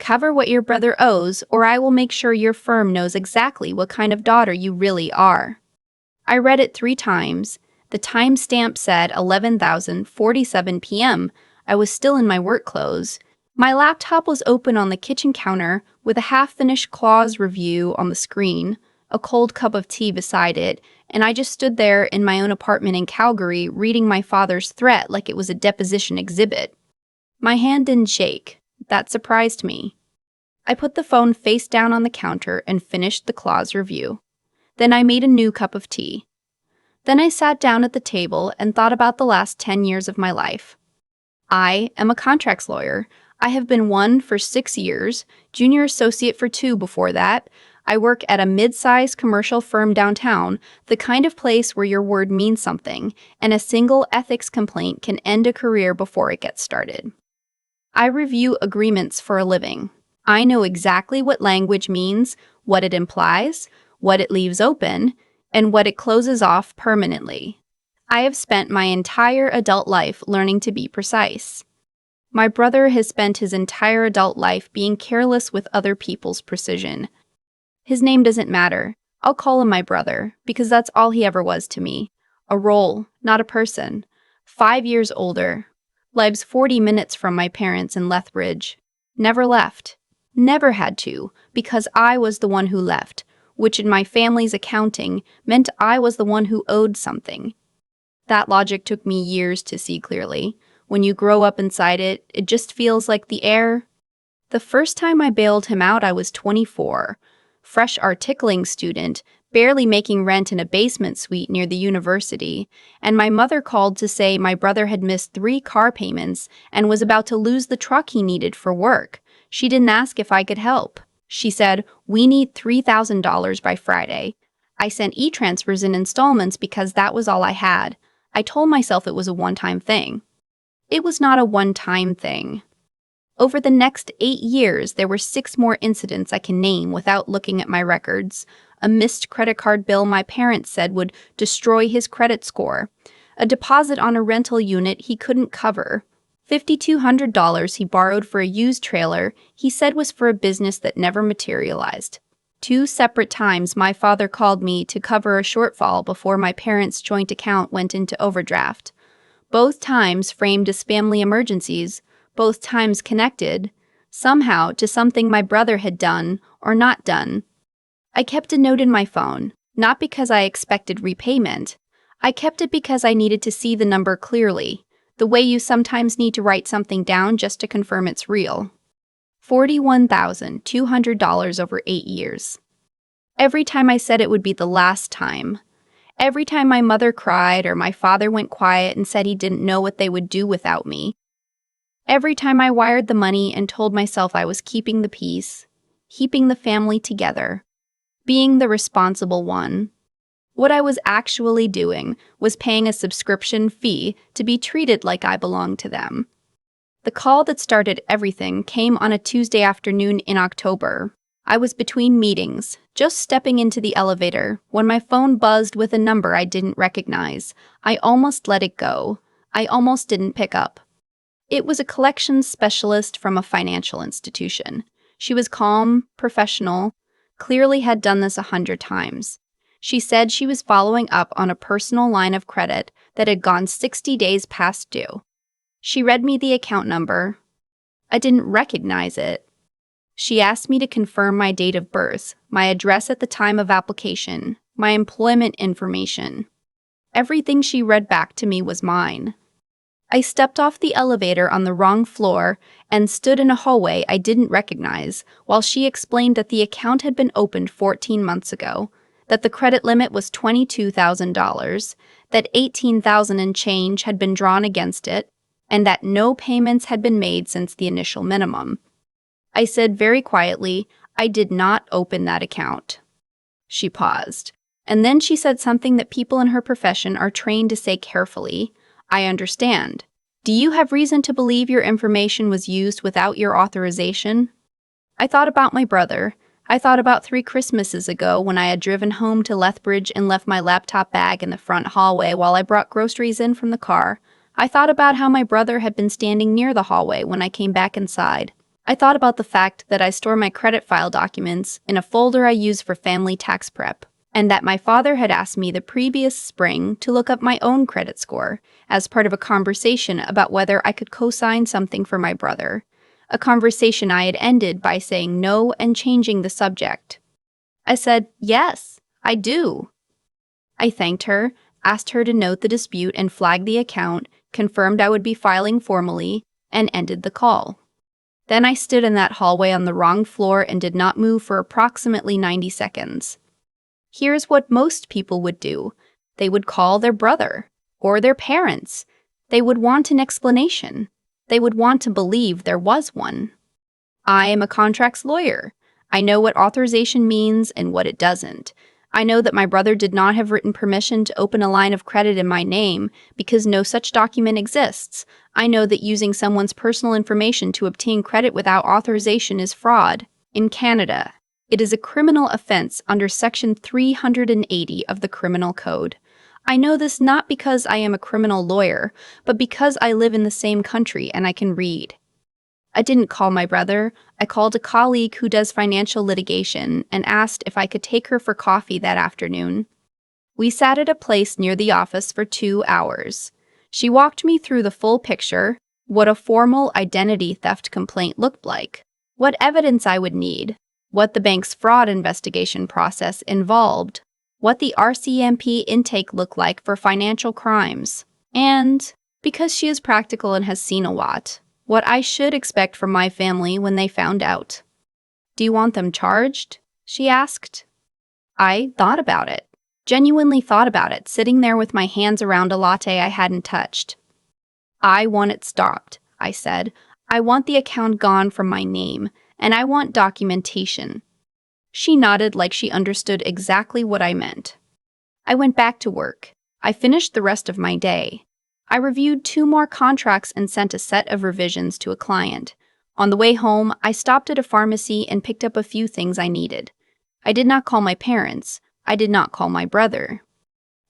Cover what your brother owes, or I will make sure your firm knows exactly what kind of daughter you really are. I read it 3 times. The timestamp said 11:47 p.m. I was still in my work clothes. My laptop was open on the kitchen counter with a half-finished clause review on the screen, a cold cup of tea beside it, and I just stood there in my own apartment in Calgary reading my father's threat like it was a deposition exhibit. My hand didn't shake. That surprised me. I put the phone face down on the counter and finished the clause review. Then I made a new cup of tea. Then I sat down at the table and thought about the last 10 years of my life. I am a contracts lawyer. I have been one for 6 years, junior associate for 2 before that. I work at a mid-sized commercial firm downtown, the kind of place where your word means something, and a single ethics complaint can end a career before it gets started. I review agreements for a living. I know exactly what language means, what it implies, what it leaves open, and what it closes off permanently. I have spent my entire adult life learning to be precise. My brother has spent his entire adult life being careless with other people's precision. His name doesn't matter. I'll call him my brother, because that's all he ever was to me. A role, not a person. 5 years older. Lives 40 minutes from my parents in Lethbridge. Never left. Never had to, because I was the one who left, which in my family's accounting meant I was the one who owed something. That logic took me years to see clearly. When you grow up inside it, it just feels like the air. The first time I bailed him out, I was 24. Fresh articling student, barely making rent in a basement suite near the university, and my mother called to say my brother had missed 3 car payments and was about to lose the truck he needed for work. She didn't ask if I could help. She said, "We need $3,000 by Friday." I sent e-transfers in installments because that was all I had. I told myself it was a one-time thing. It was not a one-time thing. Over the next 8 years, there were 6 more incidents I can name without looking at my records. A missed credit card bill my parents said would destroy his credit score. A deposit on a rental unit he couldn't cover. $5,200 he borrowed for a used trailer he said was for a business that never materialized. 2 separate times my father called me to cover a shortfall before my parents' joint account went into overdraft. Both times framed as family emergencies, both times connected, somehow, to something my brother had done or not done. I kept a note in my phone, not because I expected repayment. I kept it because I needed to see the number clearly, the way you sometimes need to write something down just to confirm it's real. $41,200 over 8 years. Every time I said it would be the last time. Every time my mother cried or my father went quiet and said he didn't know what they would do without me. Every time I wired the money and told myself I was keeping the peace, keeping the family together, being the responsible one. What I was actually doing was paying a subscription fee to be treated like I belonged to them. The call that started everything came on a Tuesday afternoon in October. I was between meetings, just stepping into the elevator, when my phone buzzed with a number I didn't recognize. I almost let it go. I almost didn't pick up. It was a collections specialist from a financial institution. She was calm, professional, clearly had done this 100 times. She said she was following up on a personal line of credit that had gone 60 days past due. She read me the account number. I didn't recognize it. She asked me to confirm my date of birth, my address at the time of application, my employment information. Everything she read back to me was mine. I stepped off the elevator on the wrong floor and stood in a hallway I didn't recognize while she explained that the account had been opened 14 months ago, that the credit limit was $22,000, that $18,000 and change had been drawn against it, and that no payments had been made since the initial minimum. I said very quietly, I did not open that account. She paused, and then she said something that people in her profession are trained to say carefully. I understand. Do you have reason to believe your information was used without your authorization? I thought about my brother. I thought about 3 Christmases ago when I had driven home to Lethbridge and left my laptop bag in the front hallway while I brought groceries in from the car. I thought about how my brother had been standing near the hallway when I came back inside. I thought about the fact that I store my credit file documents in a folder I use for family tax prep, and that my father had asked me the previous spring to look up my own credit score as part of a conversation about whether I could co-sign something for my brother, a conversation I had ended by saying no and changing the subject. I said, "Yes, I do." I thanked her, asked her to note the dispute and flag the account, confirmed I would be filing formally, and ended the call. Then I stood in that hallway on the wrong floor and did not move for approximately 90 seconds. Here's what most people would do. They would call their brother or their parents. They would want an explanation. They would want to believe there was one. I am a contracts lawyer. I know what authorization means and what it doesn't. I know that my brother did not have written permission to open a line of credit in my name because no such document exists. I know that using someone's personal information to obtain credit without authorization is fraud. In Canada, it is a criminal offense under Section 380 of the Criminal Code. I know this not because I am a criminal lawyer, but because I live in the same country and I can read. I didn't call my brother. I called a colleague who does financial litigation and asked if I could take her for coffee that afternoon. We sat at a place near the office for 2 hours. She walked me through the full picture, what a formal identity theft complaint looked like, what evidence I would need, what the bank's fraud investigation process involved, what the RCMP intake looked like for financial crimes, and, because she is practical and has seen a lot, what I should expect from my family when they found out. "Do you want them charged?" she asked. I thought about it, genuinely thought about it, sitting there with my hands around a latte I hadn't touched. "I want it stopped," I said. "I want the account gone from my name, and I want documentation." She nodded like she understood exactly what I meant. I went back to work. I finished the rest of my day. I reviewed 2 more contracts and sent a set of revisions to a client. On the way home, I stopped at a pharmacy and picked up a few things I needed. I did not call my parents. I did not call my brother.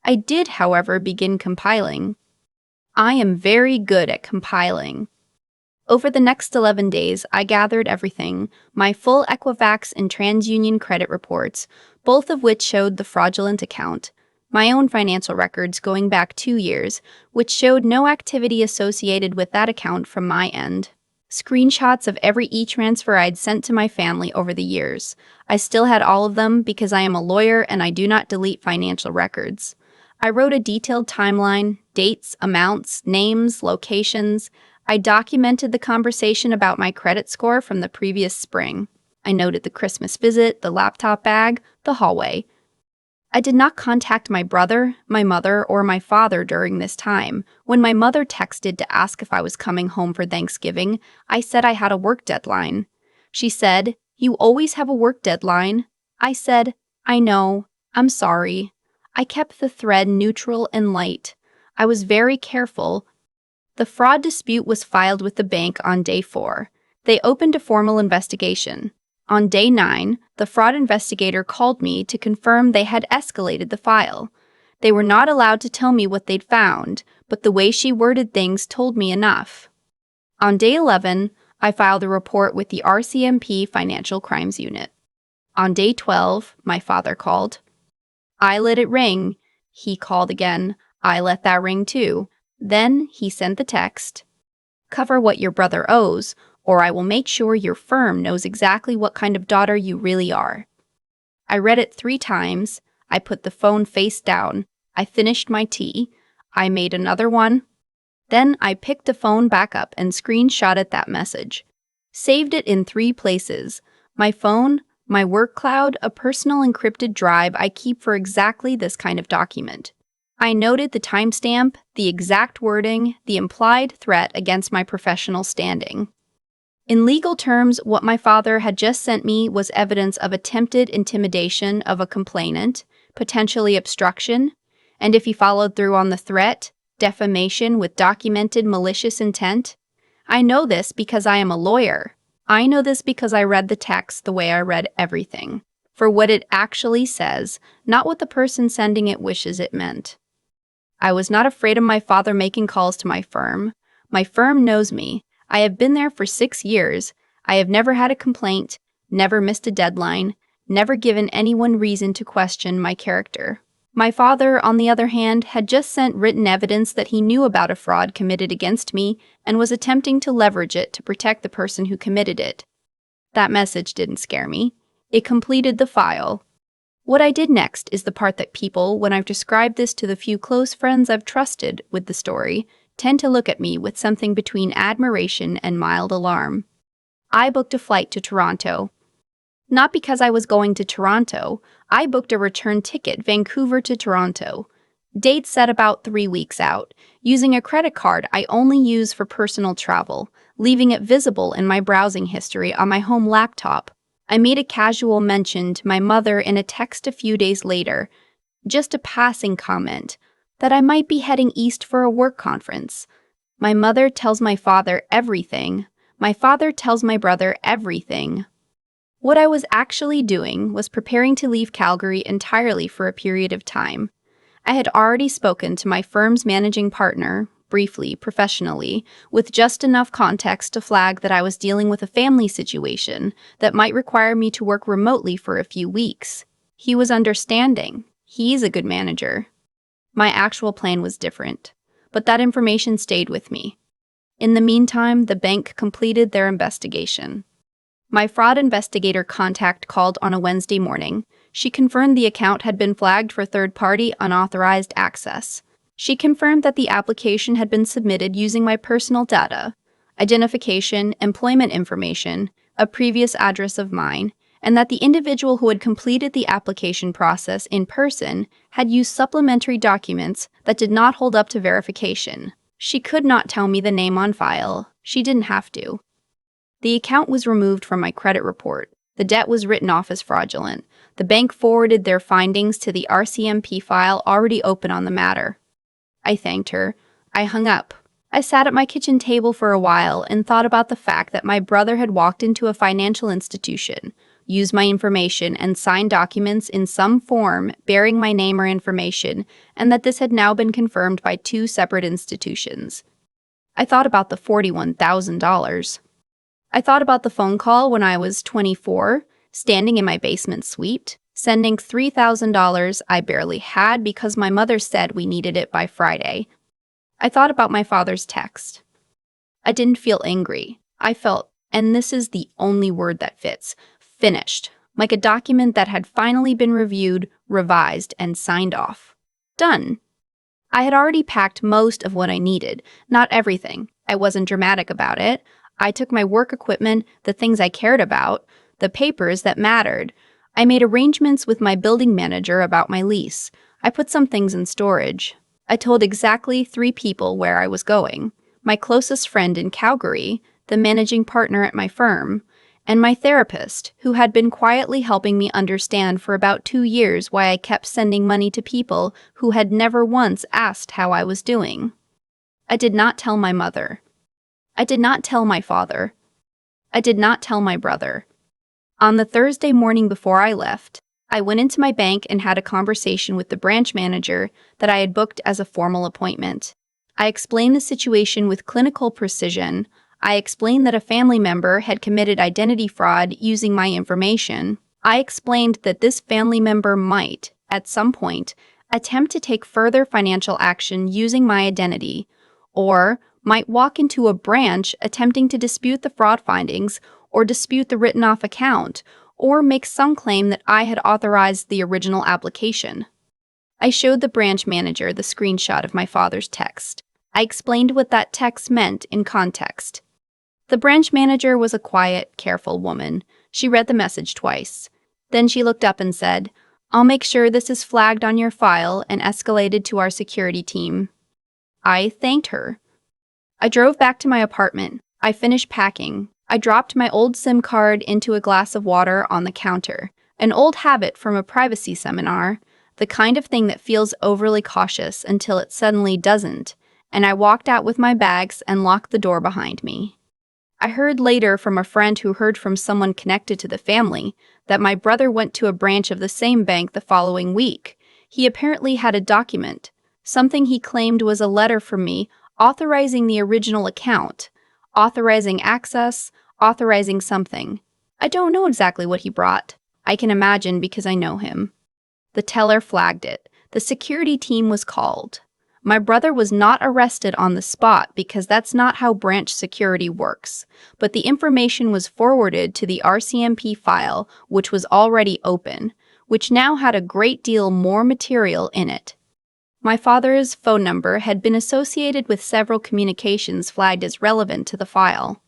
I did, however, begin compiling. I am very good at compiling. Over the next 11 days, I gathered everything, my full Equifax and TransUnion credit reports, both of which showed the fraudulent account, my own financial records going back 2 years, which showed no activity associated with that account from my end. Screenshots of every e-transfer I'd sent to my family over the years. I still had all of them because I am a lawyer and I do not delete financial records. I wrote a detailed timeline, dates, amounts, names, locations. I documented the conversation about my credit score from the previous spring. I noted the Christmas visit, the laptop bag, the hallway. I did not contact my brother, my mother, or my father during this time. When my mother texted to ask if I was coming home for Thanksgiving, I said I had a work deadline. She said, "You always have a work deadline." I said, "I know. I'm sorry." I kept the thread neutral and light. I was very careful. The fraud dispute was filed with the bank on day 4. They opened a formal investigation. On day 9, the fraud investigator called me to confirm they had escalated the file. They were not allowed to tell me what they'd found, but the way she worded things told me enough. On day 11, I filed a report with the RCMP Financial Crimes Unit. On day 12, my father called. I let it ring. He called again. I let that ring too. Then he sent the text, "Cover what your brother owes, or I will make sure your firm knows exactly what kind of daughter you really are." I read it 3 times. I put the phone face down. I finished my tea. I made another one. Then I picked the phone back up and screenshotted that message. Saved it in 3 places: my phone, my work cloud, a personal encrypted drive I keep for exactly this kind of document. I noted the timestamp, the exact wording, the implied threat against my professional standing. In legal terms, what my father had just sent me was evidence of attempted intimidation of a complainant, potentially obstruction, and if he followed through on the threat, defamation with documented malicious intent. I know this because I am a lawyer. I know this because I read the text the way I read everything, for what it actually says, not what the person sending it wishes it meant. I was not afraid of my father making calls to my firm. My firm knows me. I have been there for 6 years. I have never had a complaint, never missed a deadline, never given anyone reason to question my character. My father, on the other hand, had just sent written evidence that he knew about a fraud committed against me and was attempting to leverage it to protect the person who committed it. That message didn't scare me. It completed the file. What I did next is the part that people, when I've described this to the few close friends I've trusted with the story, tend to look at me with something between admiration and mild alarm. I booked a flight to Toronto. Not because I was going to Toronto, I booked a return ticket, Vancouver to Toronto. Date set about 3 weeks out, using a credit card I only use for personal travel, leaving it visible in my browsing history on my home laptop. I made a casual mention to my mother in a text a few days later, just a passing comment, that I might be heading east for a work conference. My mother tells my father everything. My father tells my brother everything. What I was actually doing was preparing to leave Calgary entirely for a period of time. I had already spoken to my firm's managing partner, briefly, professionally, with just enough context to flag that I was dealing with a family situation that might require me to work remotely for a few weeks. He was understanding. He's a good manager. My actual plan was different, but that information stayed with me. In the meantime, the bank completed their investigation. My fraud investigator contact called on a Wednesday morning. She confirmed the account had been flagged for third-party unauthorized access. She confirmed that the application had been submitted using my personal data, identification, employment information, a previous address of mine, and that the individual who had completed the application process in person had used supplementary documents that did not hold up to verification. She could not tell me the name on file. She didn't have to. The account was removed from my credit report. The debt was written off as fraudulent. The bank forwarded their findings to the RCMP file already open on the matter. I thanked her. I hung up. I sat at my kitchen table for a while and thought about the fact that my brother had walked into a financial institution, used my information, and signed documents in some form bearing my name or information, and that this had now been confirmed by 2 separate institutions. I thought about the $41,000. I thought about the phone call when I was 24, standing in my basement suite, sending $3,000 I barely had because my mother said we needed it by Friday. I thought about my father's text. I didn't feel angry. I felt, and this is the only word that fits, finished, like a document that had finally been reviewed, revised, and signed off. Done. I had already packed most of what I needed, not everything. I wasn't dramatic about it. I took my work equipment, the things I cared about, the papers that mattered. I made arrangements with my building manager about my lease. I put some things in storage. I told exactly 3 people where I was going. My closest friend in Calgary, the managing partner at my firm, and my therapist, who had been quietly helping me understand for about 2 years why I kept sending money to people who had never once asked how I was doing. I did not tell my mother. I did not tell my father. I did not tell my brother. On the Thursday morning before I left, I went into my bank and had a conversation with the branch manager that I had booked as a formal appointment. I explained the situation with clinical precision. I explained that a family member had committed identity fraud using my information. I explained that this family member might, at some point, attempt to take further financial action using my identity, or might walk into a branch attempting to dispute the fraud findings or dispute the written-off account, or make some claim that I had authorized the original application. I showed the branch manager the screenshot of my father's text. I explained what that text meant in context. The branch manager was a quiet, careful woman. She read the message twice. Then she looked up and said, "I'll make sure this is flagged on your file and escalated to our security team." I thanked her. I drove back to my apartment. I finished packing. I dropped my old SIM card into a glass of water on the counter, an old habit from a privacy seminar, the kind of thing that feels overly cautious until it suddenly doesn't, and I walked out with my bags and locked the door behind me. I heard later from a friend who heard from someone connected to the family that my brother went to a branch of the same bank the following week. He apparently had a document, something he claimed was a letter from me authorizing the original account, authorizing access, authorizing something. I don't know exactly what he brought. I can imagine because I know him. The teller flagged it. The security team was called. My brother was not arrested on the spot because that's not how branch security works, but the information was forwarded to the RCMP file, which was already open, which now had a great deal more material in it. My father's phone number had been associated with several communications flagged as relevant to the file.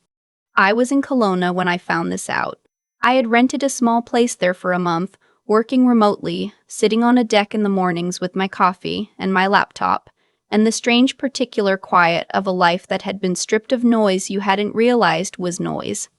I was in Kelowna when I found this out. I had rented a small place there for a month, working remotely, sitting on a deck in the mornings with my coffee and my laptop, and the strange particular quiet of a life that had been stripped of noise you hadn't realized was noise.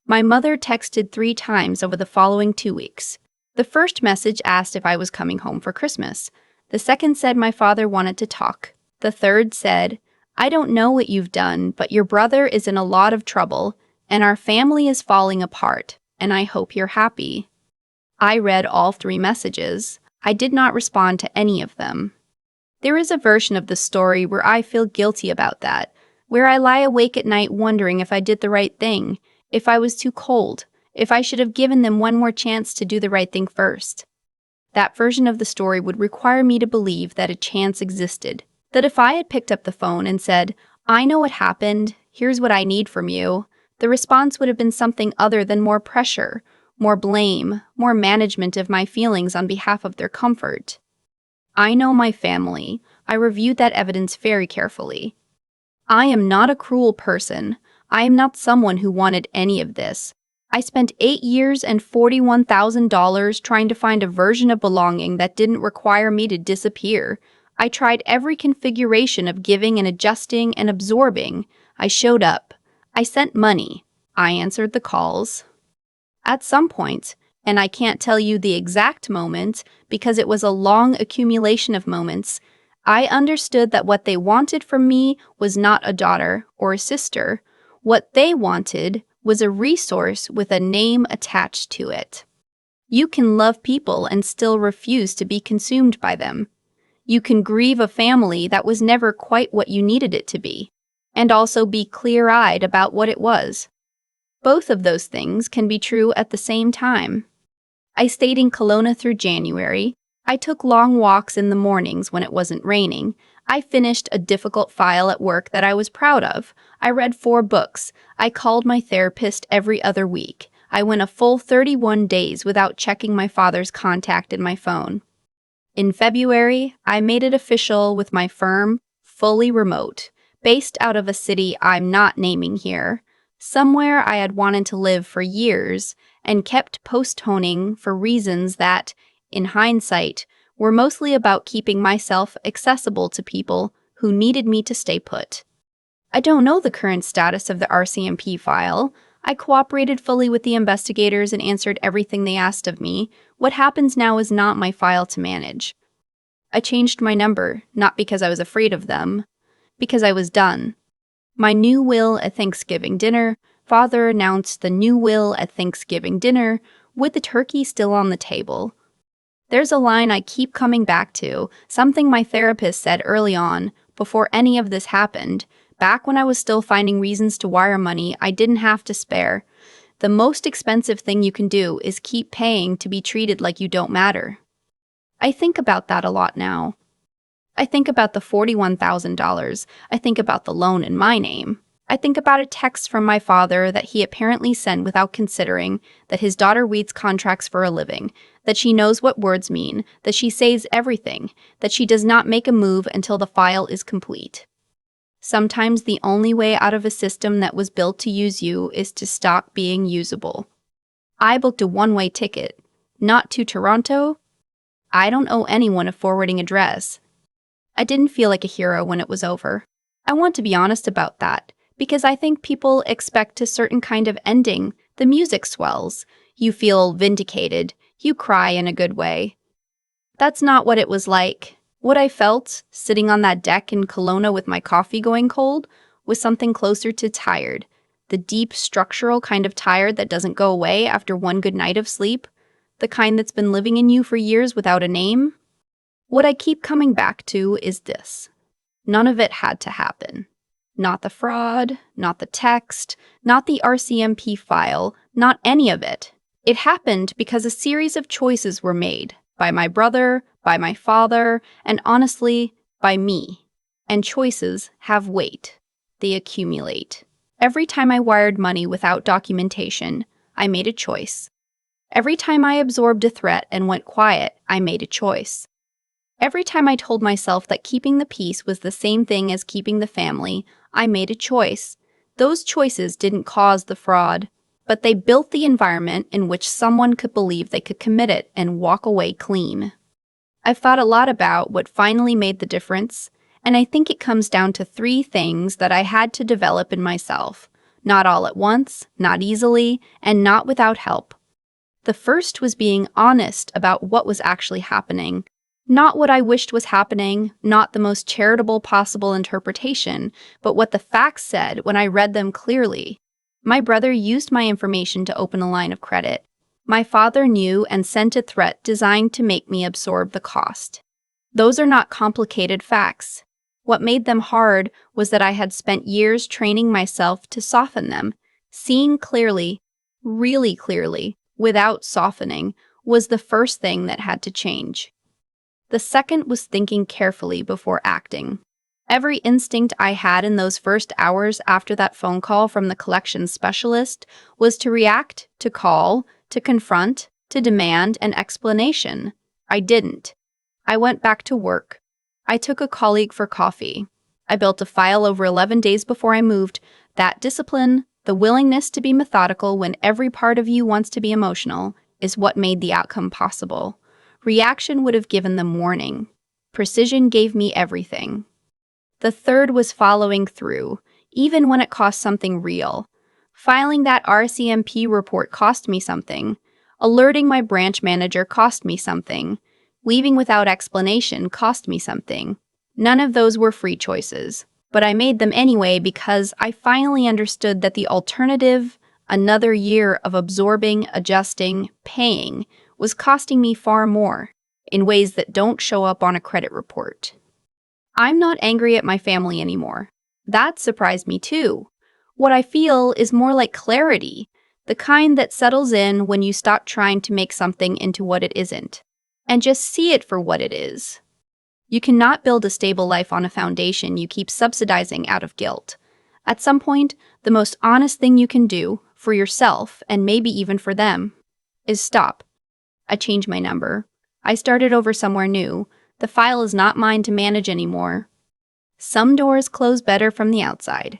My mother texted 3 times over the following 2 weeks. The first message asked if I was coming home for Christmas. The second said my father wanted to talk. The third said, "I don't know what you've done, but your brother is in a lot of trouble, and our family is falling apart, and I hope you're happy." I read all 3 messages. I did not respond to any of them. There is a version of the story where I feel guilty about that, where I lie awake at night wondering if I did the right thing, if I was too cold, if I should have given them one more chance to do the right thing first. That version of the story would require me to believe that a chance existed, that if I had picked up the phone and said, "I know what happened, here's what I need from you," the response would have been something other than more pressure, more blame, more management of my feelings on behalf of their comfort. I know my family. I reviewed that evidence very carefully. I am not a cruel person. I am not someone who wanted any of this. I spent 8 years and $41,000 trying to find a version of belonging that didn't require me to disappear. I tried every configuration of giving and adjusting and absorbing. I showed up. I sent money. I answered the calls. At some point, and I can't tell you the exact moment because it was a long accumulation of moments, I understood that what they wanted from me was not a daughter or a sister. What they wanted was a resource with a name attached to it. You can love people and still refuse to be consumed by them. You can grieve a family that was never quite what you needed it to be, and also be clear-eyed about what it was. Both of those things can be true at the same time. I stayed in Kelowna through January. I took long walks in the mornings when it wasn't raining. I finished a difficult file at work that I was proud of. I read 4 books. I called my therapist every other week. I went a full 31 days without checking my father's contact in my phone. In February, I made it official with my firm, fully remote, based out of a city I'm not naming here, somewhere I had wanted to live for years and kept postponing for reasons that, in hindsight, were mostly about keeping myself accessible to people who needed me to stay put. I don't know the current status of the RCMP file. I cooperated fully with the investigators and answered everything they asked of me. What happens now is not my file to manage. I changed my number, not because I was afraid of them, because I was done. My new will at Thanksgiving dinner. Father announced the new will at Thanksgiving dinner, with the turkey still on the table. There's a line I keep coming back to, something my therapist said early on, before any of this happened, back when I was still finding reasons to wire money I didn't have to spare. The most expensive thing you can do is keep paying to be treated like you don't matter. I think about that a lot now. I think about the $41,000. I think about the loan in my name. I think about a text from my father that he apparently sent without considering, that his daughter reads contracts for a living, that she knows what words mean, that she says everything, that she does not make a move until the file is complete. Sometimes the only way out of a system that was built to use you is to stop being usable. I booked a one-way ticket, not to Toronto. I don't owe anyone a forwarding address. I didn't feel like a hero when it was over. I want to be honest about that, because I think people expect a certain kind of ending. The music swells. You feel vindicated. You cry in a good way. That's not what it was like. What I felt, sitting on that deck in Kelowna with my coffee going cold, was something closer to tired. The deep, structural kind of tired that doesn't go away after one good night of sleep. The kind that's been living in you for years without a name. What I keep coming back to is this. None of it had to happen. Not the fraud, not the text, not the RCMP file, not any of it. It happened because a series of choices were made by my brother, by my father, and honestly, by me. And choices have weight. They accumulate. Every time I wired money without documentation, I made a choice. Every time I absorbed a threat and went quiet, I made a choice. Every time I told myself that keeping the peace was the same thing as keeping the family, I made a choice. Those choices didn't cause the fraud, but they built the environment in which someone could believe they could commit it and walk away clean. I've thought a lot about what finally made the difference, and I think it comes down to three things that I had to develop in myself. Not all at once, not easily, and not without help. The first was being honest about what was actually happening. Not what I wished was happening, not the most charitable possible interpretation, but what the facts said when I read them clearly. My brother used my information to open a line of credit. My father knew and sent a threat designed to make me absorb the cost. Those are not complicated facts. What made them hard was that I had spent years training myself to soften them. Seeing clearly, really clearly, without softening, was the first thing that had to change. The second was thinking carefully before acting. Every instinct I had in those first hours after that phone call from the collections specialist was to react, to call, to confront, to demand an explanation. I didn't. I went back to work. I took a colleague for coffee. I built a file over 11 days before I moved. That discipline, the willingness to be methodical when every part of you wants to be emotional, is what made the outcome possible. Reaction would have given them warning. Precision gave me everything. The third was following through, even when it cost something real. Filing that RCMP report cost me something. Alerting my branch manager cost me something. Leaving without explanation cost me something. None of those were free choices, but I made them anyway because I finally understood that the alternative, another year of absorbing, adjusting, paying, was costing me far more, in ways that don't show up on a credit report. I'm not angry at my family anymore. That surprised me too. What I feel is more like clarity, the kind that settles in when you stop trying to make something into what it isn't, and just see it for what it is. You cannot build a stable life on a foundation you keep subsidizing out of guilt. At some point, the most honest thing you can do, for yourself and maybe even for them, is stop. I changed my number. I started over somewhere new. The file is not mine to manage anymore. Some doors close better from the outside.